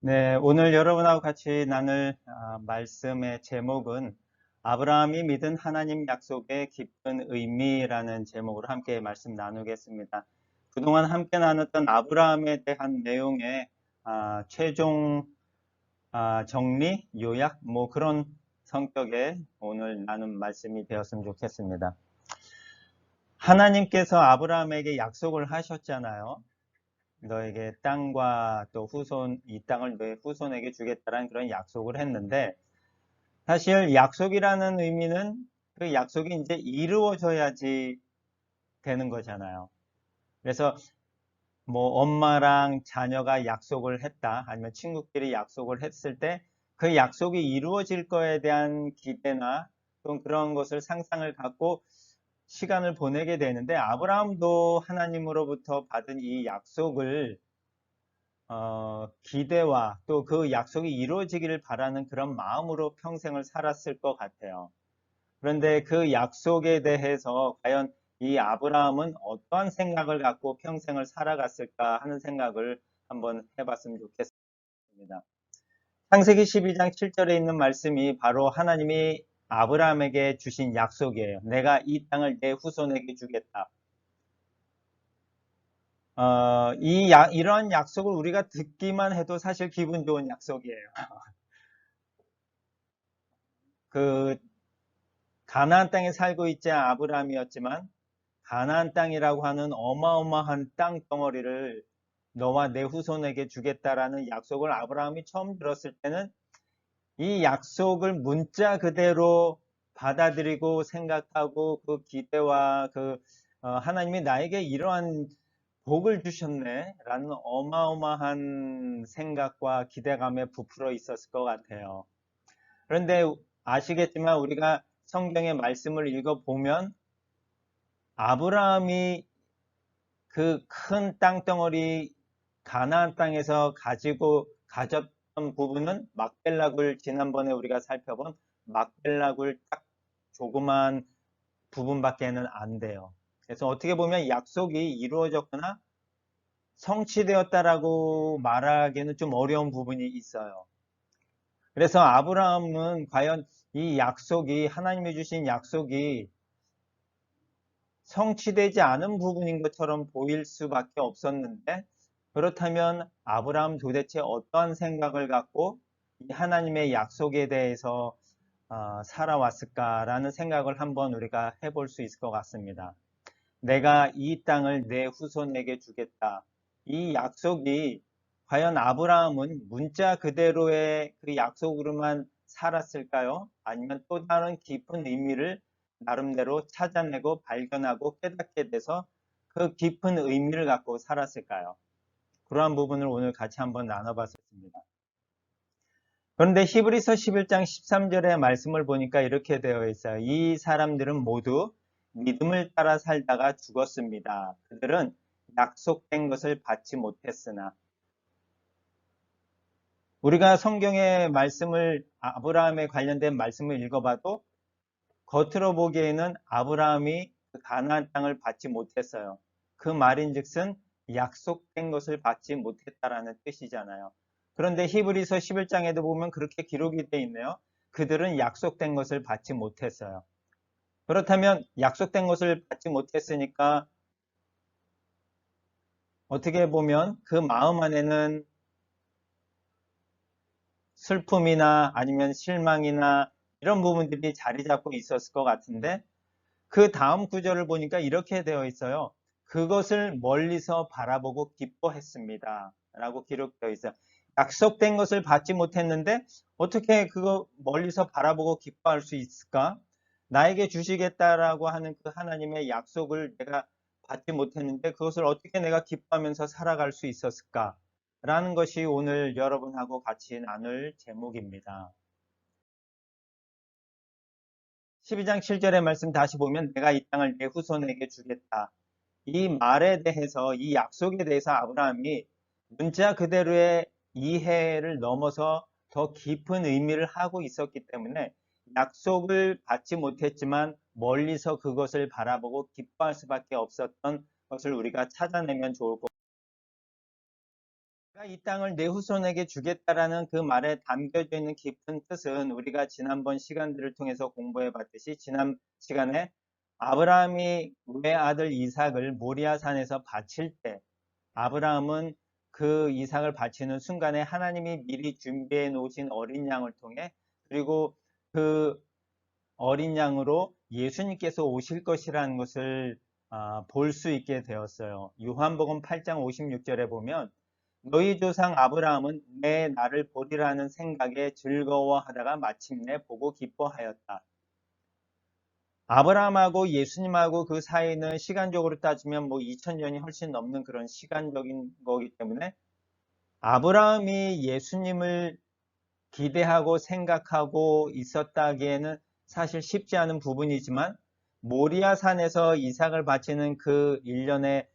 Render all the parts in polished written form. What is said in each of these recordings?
네, 오늘 여러분하고 같이 나눌 말씀의 제목은 아브라함이 믿은 하나님 약속의 깊은 의미라는 제목으로 함께 말씀 나누겠습니다. 그동안 함께 나눴던 아브라함에 대한 내용의 최종 정리, 요약, 그런 성격의 오늘 나눈 말씀이 되었으면 좋겠습니다. 하나님께서 아브라함에게 약속을 하셨잖아요. 너에게 땅과 또 이 땅을 너의 후손에게 주겠다라는 그런 약속을 했는데, 사실 약속이라는 의미는 그 약속이 이제 이루어져야지 되는 거잖아요. 그래서 엄마랑 자녀가 약속을 했다, 아니면 친구끼리 약속을 했을 때 그 약속이 이루어질 거에 대한 기대나 또 그런 것을 상상을 갖고 시간을 보내게 되는데, 아브라함도 하나님으로부터 받은 이 약속을 기대와 또 그 약속이 이루어지기를 바라는 그런 마음으로 평생을 살았을 것 같아요. 그런데 그 약속에 대해서 과연 이 아브라함은 어떠한 생각을 갖고 평생을 살아갔을까 하는 생각을 한번 해봤으면 좋겠습니다. 창세기 12장 7절에 있는 말씀이 바로 하나님이 아브라함에게 주신 약속이에요. 내가 이 땅을 내 후손에게 주겠다. 이러한 약속을 우리가 듣기만 해도 사실 기분 좋은 약속이에요. 그 가나안 땅에 살고 있지 않은 아브라함이었지만 가나안 땅이라고 하는 어마어마한 땅 덩어리를 너와 내 후손에게 주겠다라는 약속을 아브라함이 처음 들었을 때는 이 약속을 문자 그대로 받아들이고 생각하고 그 기대와 하나님이 나에게 이러한 복을 주셨네 라는 어마어마한 생각과 기대감에 부풀어 있었을 것 같아요. 그런데 아시겠지만 우리가 성경의 말씀을 읽어보면 아브라함이 그 큰 땅덩어리 가나안 땅에서 가졌던 부분은 막벨락을 지난번에 우리가 살펴본 막벨락을 딱 조그만 부분밖에는 안 돼요. 그래서 어떻게 보면 약속이 이루어졌거나 성취되었다라고 말하기는 좀 어려운 부분이 있어요. 그래서 아브라함은 과연 이 약속이 하나님이 주신 약속이 성취되지 않은 부분인 것처럼 보일 수밖에 없었는데, 그렇다면 아브라함 도대체 어떠한 생각을 갖고 이 하나님의 약속에 대해서 살아왔을까라는 생각을 한번 우리가 해볼 수 있을 것 같습니다. 내가 이 땅을 내 후손에게 주겠다. 이 약속이 과연 아브라함은 문자 그대로의 그 약속으로만 살았을까요? 아니면 또 다른 깊은 의미를 나름대로 찾아내고 발견하고 깨닫게 돼서 그 깊은 의미를 갖고 살았을까요? 그러한 부분을 오늘 같이 한번 나눠봤습니다. 그런데 히브리서 11장 13절의 말씀을 보니까 이렇게 되어 있어요. 이 사람들은 모두 믿음을 따라 살다가 죽었습니다. 그들은 약속된 것을 받지 못했으나. 우리가 성경의 말씀을 아브라함에 관련된 말씀을 읽어봐도 겉으로 보기에는 아브라함이 그 가나안 땅을 받지 못했어요. 그 말인즉슨 약속된 것을 받지 못했다라는 뜻이잖아요. 그런데 히브리서 11장에도 보면 그렇게 기록이 되어 있네요. 그들은 약속된 것을 받지 못했어요. 그렇다면 약속된 것을 받지 못했으니까 어떻게 보면 그 마음 안에는 슬픔이나 아니면 실망이나 이런 부분들이 자리 잡고 있었을 것 같은데, 그 다음 구절을 보니까 이렇게 되어 있어요. 그것을 멀리서 바라보고 기뻐했습니다. 라고 기록되어 있어요. 약속된 것을 받지 못했는데 어떻게 그거 멀리서 바라보고 기뻐할 수 있을까? 나에게 주시겠다라고 하는 그 하나님의 약속을 내가 받지 못했는데 그것을 어떻게 내가 기뻐하면서 살아갈 수 있었을까? 라는 것이 오늘 여러분하고 같이 나눌 제목입니다. 12장 7절의 말씀 다시 보면 내가 이 땅을 내 후손에게 주겠다. 이 말에 대해서, 이 약속에 대해서 아브라함이 문자 그대로의 이해를 넘어서 더 깊은 의미를 하고 있었기 때문에 약속을 받지 못했지만 멀리서 그것을 바라보고 기뻐할 수밖에 없었던 것을 우리가 찾아내면 좋을 것 같아요. 내가 이 땅을 내 후손에게 주겠다라는 그 말에 담겨져 있는 깊은 뜻은 우리가 지난번 시간들을 통해서 공부해 봤듯이 지난 시간에 아브라함이 외아들 이삭을 모리아 산에서 바칠 때 아브라함은 그 이삭을 바치는 순간에 하나님이 미리 준비해 놓으신 어린 양을 통해 그리고 그 어린 양으로 예수님께서 오실 것이라는 것을 볼 수 있게 되었어요. 요한복음 8장 56절에 보면 너희 조상 아브라함은 내 나를 보리라는 생각에 즐거워하다가 마침내 보고 기뻐하였다. 아브라함하고 예수님하고 그 사이는 시간적으로 따지면 뭐 2000년이 훨씬 넘는 그런 시간적인 거기 때문에 아브라함이 예수님을 기대하고 생각하고 있었다기에는 사실 쉽지 않은 부분이지만 모리아 산에서 이삭을 바치는 그 일련의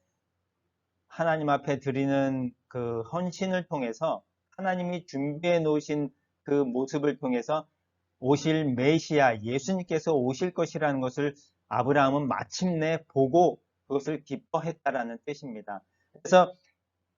하나님 앞에 드리는 그 헌신을 통해서 하나님이 준비해 놓으신 그 모습을 통해서 오실 메시아 예수님께서 오실 것이라는 것을 아브라함은 마침내 보고 그것을 기뻐했다라는 뜻입니다. 그래서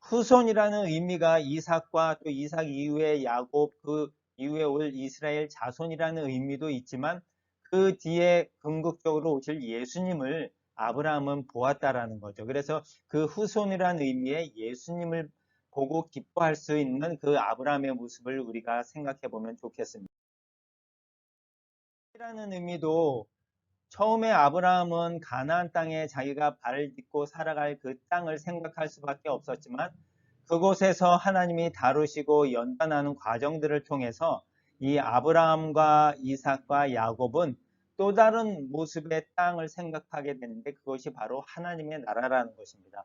후손이라는 의미가 이삭과 또 이삭 이후에 야곱 그 이후에 올 이스라엘 자손이라는 의미도 있지만 그 뒤에 궁극적으로 오실 예수님을 아브라함은 보았다라는 거죠. 그래서 그 후손이라는 의미의 예수님을 보고 기뻐할 수 있는 그 아브라함의 모습을 우리가 생각해 보면 좋겠습니다. 이라는 의미도 처음에 아브라함은 가나안 땅에 자기가 발을 딛고 살아갈 그 땅을 생각할 수밖에 없었지만 그곳에서 하나님이 다루시고 연단하는 과정들을 통해서 이 아브라함과 이삭과 야곱은 또 다른 모습의 땅을 생각하게 되는데 그것이 바로 하나님의 나라라는 것입니다.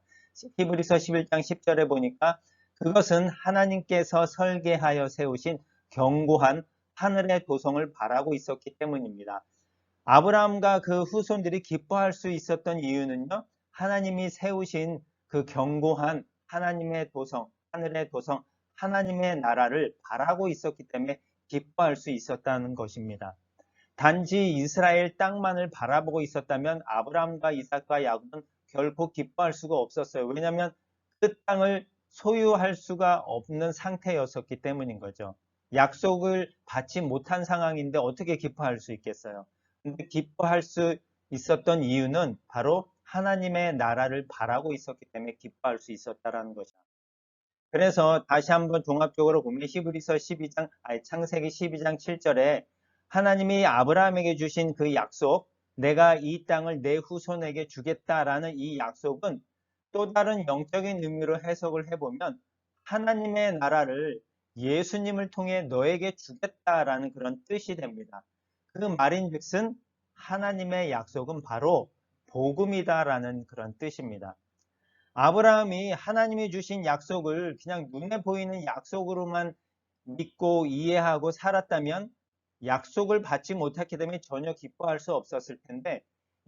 히브리서 11장 10절에 보니까 그것은 하나님께서 설계하여 세우신 견고한 하늘의 도성을 바라고 있었기 때문입니다. 아브라함과 그 후손들이 기뻐할 수 있었던 이유는요, 하나님이 세우신 그 견고한 하나님의 도성, 하늘의 도성, 하나님의 나라를 바라고 있었기 때문에 기뻐할 수 있었다는 것입니다. 단지 이스라엘 땅만을 바라보고 있었다면 아브라함과 이삭과 야곱은 결코 기뻐할 수가 없었어요. 왜냐하면 그 땅을 소유할 수가 없는 상태였었기 때문인 거죠. 약속을 받지 못한 상황인데 어떻게 기뻐할 수 있겠어요? 근데 기뻐할 수 있었던 이유는 바로 하나님의 나라를 바라고 있었기 때문에 기뻐할 수 있었다라는 것이죠. 그래서 다시 한번 종합적으로 보면 히브리서 12장, 창세기 12장 7절에 하나님이 아브라함에게 주신 그 약속, 내가 이 땅을 내 후손에게 주겠다라는 이 약속은 또 다른 영적인 의미로 해석을 해보면 하나님의 나라를 예수님을 통해 너에게 주겠다라는 그런 뜻이 됩니다. 그 말인즉슨 하나님의 약속은 바로 복음이다라는 그런 뜻입니다. 아브라함이 하나님이 주신 약속을 그냥 눈에 보이는 약속으로만 믿고 이해하고 살았다면 약속을 받지 못했기 때문에 전혀 기뻐할 수 없었을 텐데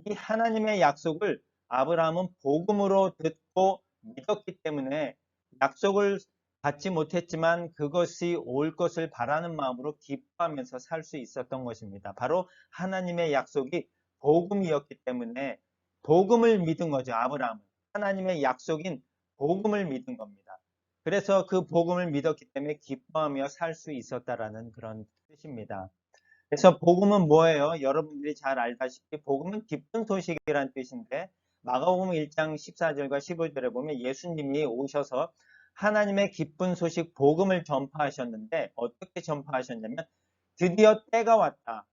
이 하나님의 약속을 아브라함은 복음으로 듣고 믿었기 때문에 약속을 받지 못했지만 그것이 올 것을 바라는 마음으로 기뻐하면서 살 수 있었던 것입니다. 바로 하나님의 약속이 복음이었기 때문에 복음을 믿은 거죠, 아브라함은. 하나님의 약속인 복음을 믿은 겁니다. 그래서 그 복음을 믿었기 때문에 기뻐하며 살 수 있었다라는 그런 뜻입니다. 그래서 복음은 뭐예요? 여러분들이 잘 알다시피 복음은 기쁜 소식이라는 뜻인데 마가복음 1장 14절과 15절에 보면 예수님이 오셔서 하나님의 기쁜 소식 복음을 전파하셨는데 어떻게 전파하셨냐면 드디어 때가 왔다.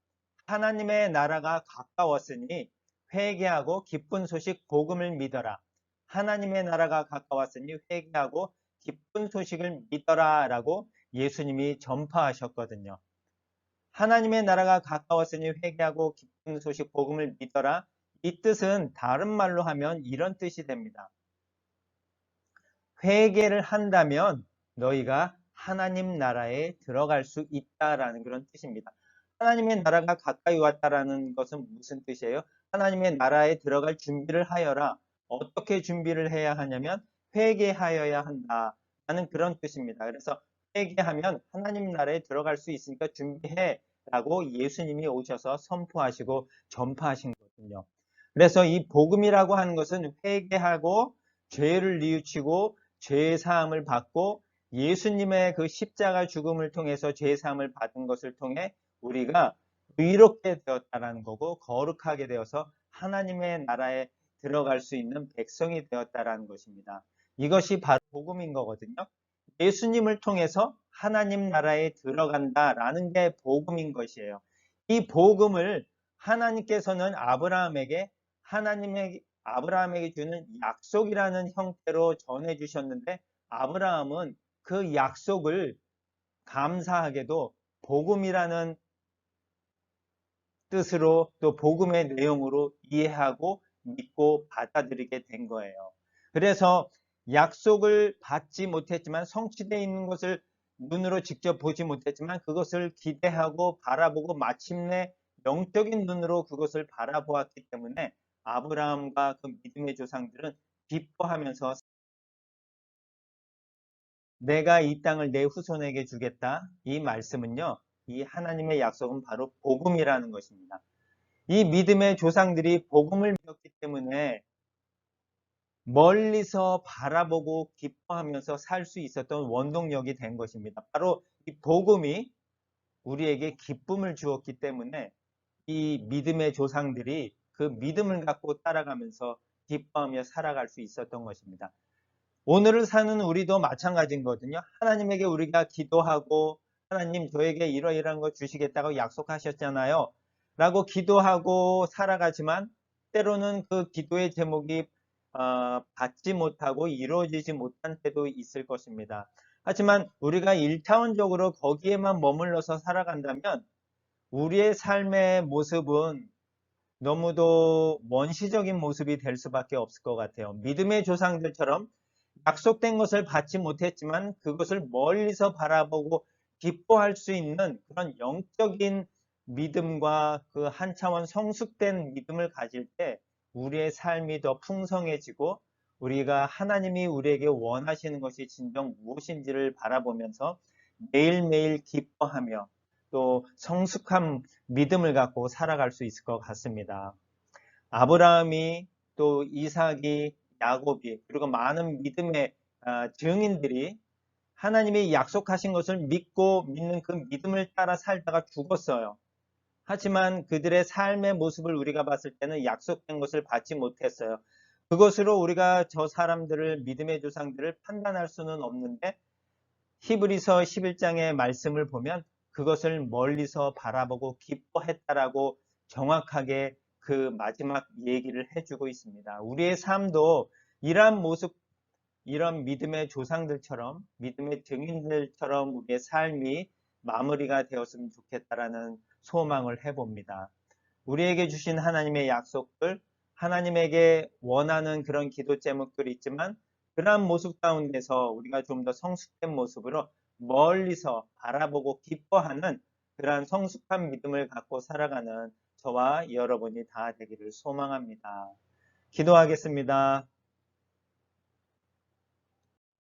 하나님의 나라가 가까웠으니 회개하고 기쁜 소식 복음을 믿어라. 하나님의 나라가 가까웠으니 회개하고 기쁜 소식을 믿어라 라고 예수님이 전파하셨거든요. 하나님의 나라가 가까웠으니 회개하고 기쁜 소식 복음을 믿어라. 이 뜻은 다른 말로 하면 이런 뜻이 됩니다. 회개를 한다면 너희가 하나님 나라에 들어갈 수 있다라는 그런 뜻입니다. 하나님의 나라가 가까이 왔다라는 것은 무슨 뜻이에요? 하나님의 나라에 들어갈 준비를 하여라. 어떻게 준비를 해야 하냐면 회개하여야 한다라는 그런 뜻입니다. 그래서 회개하면 하나님 나라에 들어갈 수 있으니까 준비해 라고 예수님이 오셔서 선포하시고 전파하신 거거든요. 그래서 이 복음이라고 하는 것은 회개하고 죄를 뉘우치고 죄의 사함을 받고 예수님의 그 십자가 죽음을 통해서 죄 사함을 받은 것을 통해 우리가 의롭게 되었다라는 거고 거룩하게 되어서 하나님의 나라에 들어갈 수 있는 백성이 되었다라는 것입니다. 이것이 바로 복음인 거거든요. 예수님을 통해서 하나님 나라에 들어간다라는 게 복음인 것이에요. 이 복음을 하나님께서는 아브라함에게 주는 약속이라는 형태로 전해 주셨는데 아브라함은 그 약속을 감사하게도 복음이라는 뜻으로 또 복음의 내용으로 이해하고 믿고 받아들이게 된 거예요. 그래서 약속을 받지 못했지만 성취되어 있는 것을 눈으로 직접 보지 못했지만 그것을 기대하고 바라보고 마침내 영적인 눈으로 그것을 바라보았기 때문에 아브라함과 그 믿음의 조상들은 기뻐하면서 내가 이 땅을 내 후손에게 주겠다. 이 말씀은요, 이 하나님의 약속은 바로 복음이라는 것입니다. 이 믿음의 조상들이 복음을 믿었기 때문에 멀리서 바라보고 기뻐하면서 살 수 있었던 원동력이 된 것입니다. 바로 이 복음이 우리에게 기쁨을 주었기 때문에 이 믿음의 조상들이 그 믿음을 갖고 따라가면서 기뻐하며 살아갈 수 있었던 것입니다. 오늘을 사는 우리도 마찬가지거든요. 하나님에게 우리가 기도하고 하나님 저에게 이러이러한 거 주시겠다고 약속하셨잖아요. 라고 기도하고 살아가지만 때로는 그 기도의 제목이 받지 못하고 이루어지지 못한 때도 있을 것입니다. 하지만 우리가 일차원적으로 거기에만 머물러서 살아간다면 우리의 삶의 모습은 너무도 원시적인 모습이 될 수밖에 없을 것 같아요. 믿음의 조상들처럼 약속된 것을 받지 못했지만 그것을 멀리서 바라보고 기뻐할 수 있는 그런 영적인 믿음과 그 한 차원 성숙된 믿음을 가질 때 우리의 삶이 더 풍성해지고 우리가 하나님이 우리에게 원하시는 것이 진정 무엇인지를 바라보면서 매일매일 기뻐하며 또 성숙한 믿음을 갖고 살아갈 수 있을 것 같습니다. 아브라함이 또 이삭이 야곱이 그리고 많은 믿음의 증인들이 하나님이 약속하신 것을 믿고 믿는 그 믿음을 따라 살다가 죽었어요. 하지만 그들의 삶의 모습을 우리가 봤을 때는 약속된 것을 받지 못했어요. 그것으로 우리가 저 사람들을 믿음의 조상들을 판단할 수는 없는데 히브리서 11장의 말씀을 보면 그것을 멀리서 바라보고 기뻐했다라고 정확하게 그 마지막 얘기를 해주고 있습니다. 우리의 삶도 이러한 모습, 이런 믿음의 조상들처럼, 믿음의 증인들처럼 우리의 삶이 마무리가 되었으면 좋겠다라는 소망을 해봅니다. 우리에게 주신 하나님의 약속들, 하나님에게 원하는 그런 기도 제목들이 있지만 그러한 모습 가운데서 우리가 좀 더 성숙된 모습으로 멀리서 바라보고 기뻐하는 그러한 성숙한 믿음을 갖고 살아가는 저와 여러분이 다 되기를 소망합니다. 기도하겠습니다.